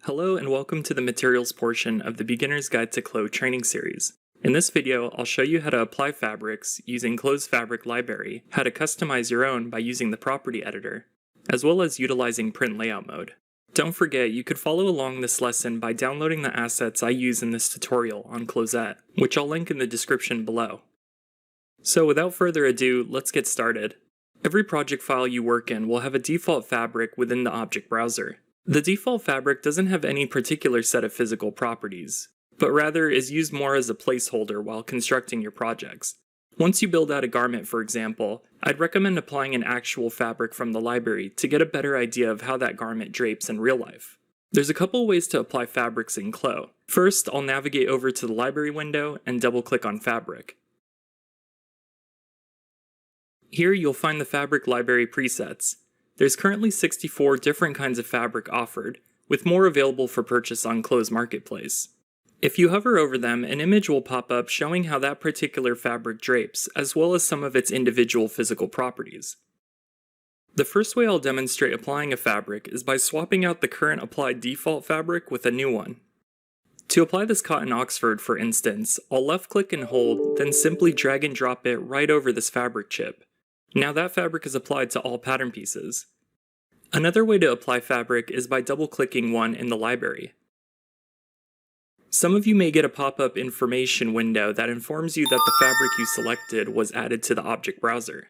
Hello and welcome to the materials portion of the Beginner's Guide to CLO training series. In this video, I'll show you how to apply fabrics using CLO's fabric library, how to customize your own by using the property editor, as well as utilizing print layout mode. Don't forget, you could follow along this lesson by downloading the assets I use in this tutorial on Closette, which I'll link in the description below. So without further ado, let's get started. Every project file you work in will have a default fabric within the object browser. The default fabric doesn't have any particular set of physical properties, but rather is used more as a placeholder while constructing your projects. Once you build out a garment, for example, I'd recommend applying an actual fabric from the library to get a better idea of how that garment drapes in real life. There's a couple ways to apply fabrics in CLO. First, I'll navigate over to the library window and double-click on Fabric. Here you'll find the fabric library presets. There's currently 64 different kinds of fabric offered, with more available for purchase on CLO's marketplace. If you hover over them, an image will pop up showing how that particular fabric drapes, as well as some of its individual physical properties. The first way I'll demonstrate applying a fabric is by swapping out the current applied default fabric with a new one. To apply this cotton Oxford, for instance, I'll left-click and hold, then simply drag and drop it right over this fabric chip. Now that fabric is applied to all pattern pieces. Another way to apply fabric is by double-clicking one in the library. Some of you may get a pop-up information window that informs you that the fabric you selected was added to the object browser.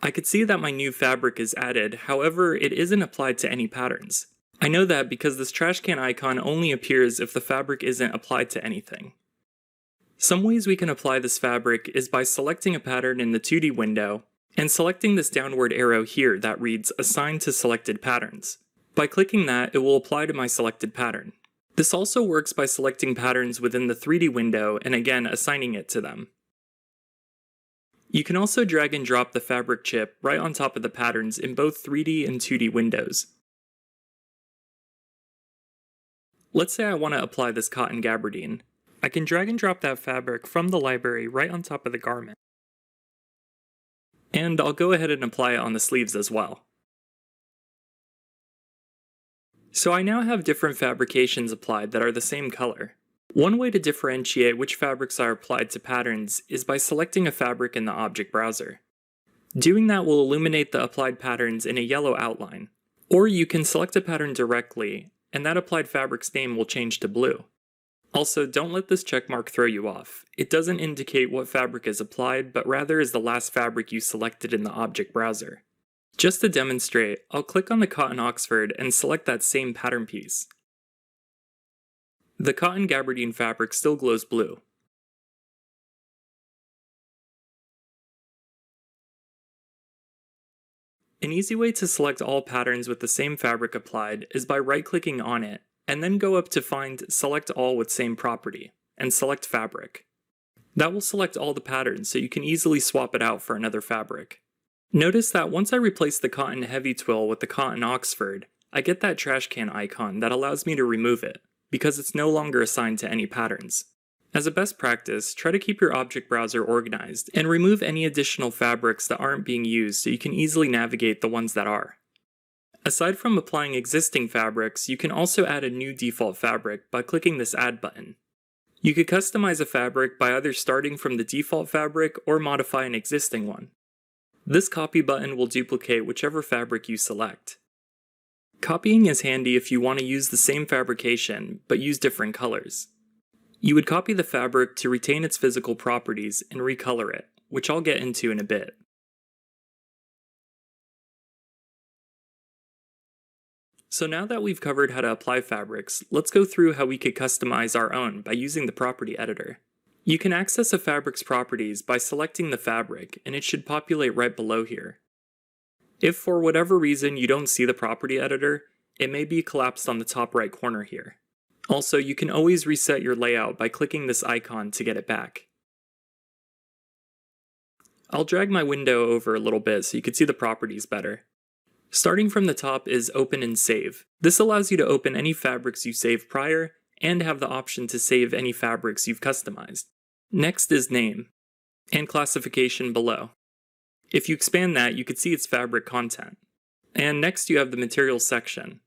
I could see that my new fabric is added, however, it isn't applied to any patterns. I know that because this trash can icon only appears if the fabric isn't applied to anything. Some ways we can apply this fabric is by selecting a pattern in the 2D window and selecting this downward arrow here that reads Assign to Selected Patterns. By clicking that, it will apply to my selected pattern. This also works by selecting patterns within the 3D window and again assigning it to them. You can also drag and drop the fabric chip right on top of the patterns in both 3D and 2D windows. Let's say I want to apply this cotton gabardine. I can drag and drop that fabric from the library right on top of the garment. And I'll go ahead and apply it on the sleeves as well. So I now have different fabrications applied that are the same color. One way to differentiate which fabrics are applied to patterns is by selecting a fabric in the object browser. Doing that will illuminate the applied patterns in a yellow outline. Or you can select a pattern directly, and that applied fabric's name will change to blue. Also, don't let this checkmark throw you off. It doesn't indicate what fabric is applied, but rather is the last fabric you selected in the object browser. Just to demonstrate, I'll click on the cotton Oxford and select that same pattern piece. The cotton gabardine fabric still glows blue. An easy way to select all patterns with the same fabric applied is by right-clicking on it, and then go up to find Select All with Same Property, and select Fabric. That will select all the patterns so you can easily swap it out for another fabric. Notice that once I replace the cotton heavy twill with the cotton Oxford, I get that trash can icon that allows me to remove it, because it's no longer assigned to any patterns. As a best practice, try to keep your object browser organized, and remove any additional fabrics that aren't being used so you can easily navigate the ones that are. Aside from applying existing fabrics, you can also add a new default fabric by clicking this Add button. You could customize a fabric by either starting from the default fabric or modify an existing one. This Copy button will duplicate whichever fabric you select. Copying is handy if you want to use the same fabrication, but use different colors. You would copy the fabric to retain its physical properties and recolor it, which I'll get into in a bit. So now that we've covered how to apply fabrics, let's go through how we could customize our own by using the property editor. You can access a fabric's properties by selecting the fabric, and it should populate right below here. If for whatever reason you don't see the property editor, it may be collapsed on the top right corner here. Also, you can always reset your layout by clicking this icon to get it back. I'll drag my window over a little bit so you can see the properties better. Starting from the top is Open and Save. This allows you to open any fabrics you saved prior, and have the option to save any fabrics you've customized. Next is Name, and Classification below. If you expand that, you can see its fabric content. And next you have the Materials section.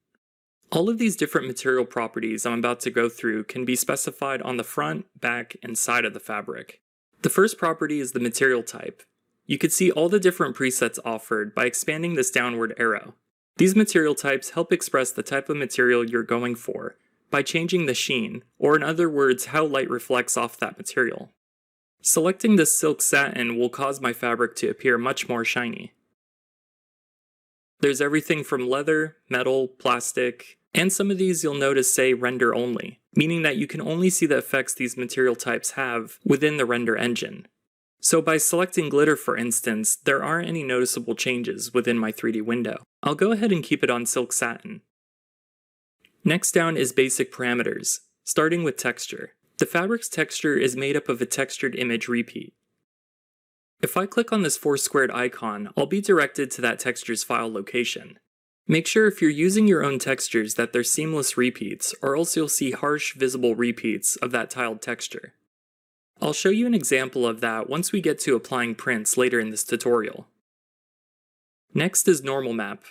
All of these different material properties I'm about to go through can be specified on the front, back, and side of the fabric. The first property is the material type. You can see all the different presets offered by expanding this downward arrow. These material types help express the type of material you're going for by changing the sheen, or in other words, how light reflects off that material. Selecting this silk satin will cause my fabric to appear much more shiny. There's everything from leather, metal, plastic, and some of these you'll notice say render only, meaning that you can only see the effects these material types have within the render engine. So by selecting glitter for instance, there aren't any noticeable changes within my 3D window. I'll go ahead and keep it on silk satin. Next down is basic parameters, starting with texture. The fabric's texture is made up of a textured image repeat. If I click on this 4 squared icon, I'll be directed to that texture's file location. Make sure if you're using your own textures that they're seamless repeats, or else you'll see harsh, visible repeats of that tiled texture. I'll show you an example of that once we get to applying prints later in this tutorial. Next is normal map.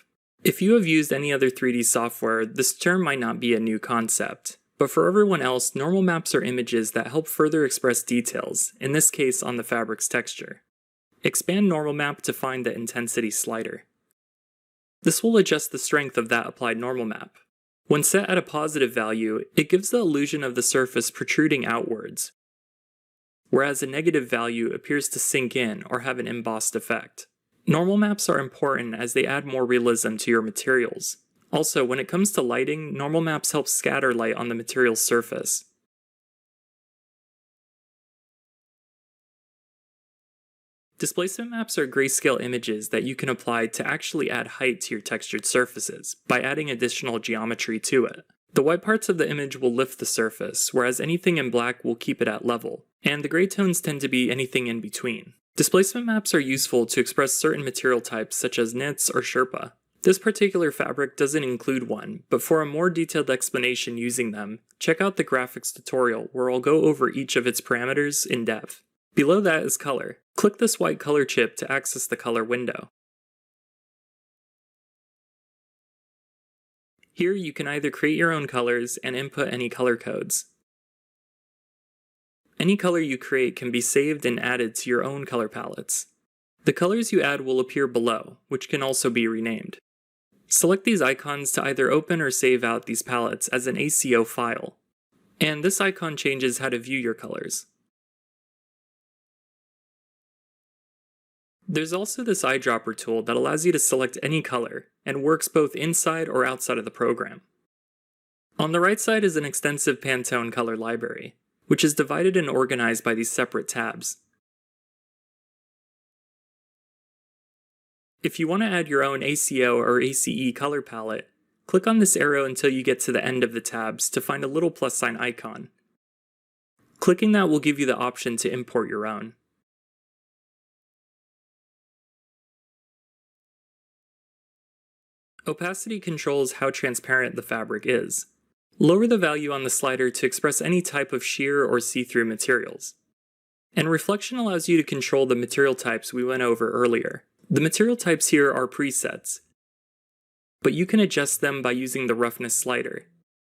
If you have used any other 3D software, this term might not be a new concept, but for everyone else, normal maps are images that help further express details, in this case on the fabric's texture. Expand normal map to find the intensity slider. This will adjust the strength of that applied normal map. When set at a positive value, it gives the illusion of the surface protruding outwards, whereas a negative value appears to sink in or have an embossed effect. Normal maps are important as they add more realism to your materials. Also, when it comes to lighting, normal maps help scatter light on the material's surface. Displacement maps are grayscale images that you can apply to actually add height to your textured surfaces by adding additional geometry to it. The white parts of the image will lift the surface, whereas anything in black will keep it at level, and the gray tones tend to be anything in between. Displacement maps are useful to express certain material types such as knits or sherpa. This particular fabric doesn't include one, but for a more detailed explanation using them, check out the graphics tutorial where I'll go over each of its parameters in depth. Below that is color. Click this white color chip to access the color window. Here you can either create your own colors and input any color codes. Any color you create can be saved and added to your own color palettes. The colors you add will appear below, which can also be renamed. Select these icons to either open or save out these palettes as an ACO file. And this icon changes how to view your colors. There's also this eyedropper tool that allows you to select any color, and works both inside or outside of the program. On the right side is an extensive Pantone color library, which is divided and organized by these separate tabs. If you want to add your own ACO or ACE color palette, click on this arrow until you get to the end of the tabs to find a little plus sign icon. Clicking that will give you the option to import your own. Opacity controls how transparent the fabric is. Lower the value on the slider to express any type of sheer or see-through materials. And reflection allows you to control the material types we went over earlier. The material types here are presets, but you can adjust them by using the roughness slider.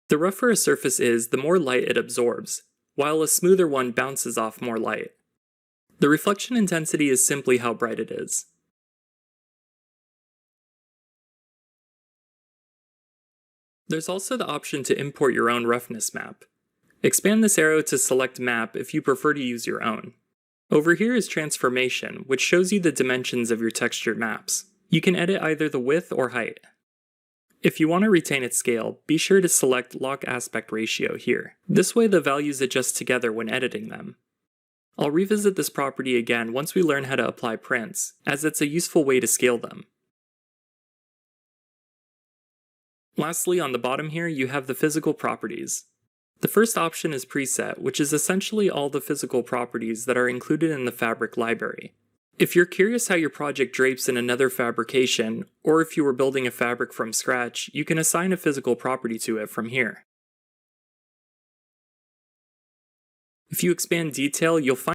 The rougher a surface is, the more light it absorbs, while a smoother one bounces off more light. The reflection intensity is simply how bright it is. There's also the option to import your own roughness map. Expand this arrow to select map if you prefer to use your own. Over here is transformation, which shows you the dimensions of your textured maps. You can edit either the width or height. If you want to retain its scale, be sure to select lock aspect ratio here. This way the values adjust together when editing them. I'll revisit this property again once we learn how to apply prints, as it's a useful way to scale them. Lastly, on the bottom here, you have the physical properties. The first option is preset, which is essentially all the physical properties that are included in the fabric library. If you're curious how your project drapes in another fabrication, or if you were building a fabric from scratch, you can assign a physical property to it from here. If you expand detail, you'll find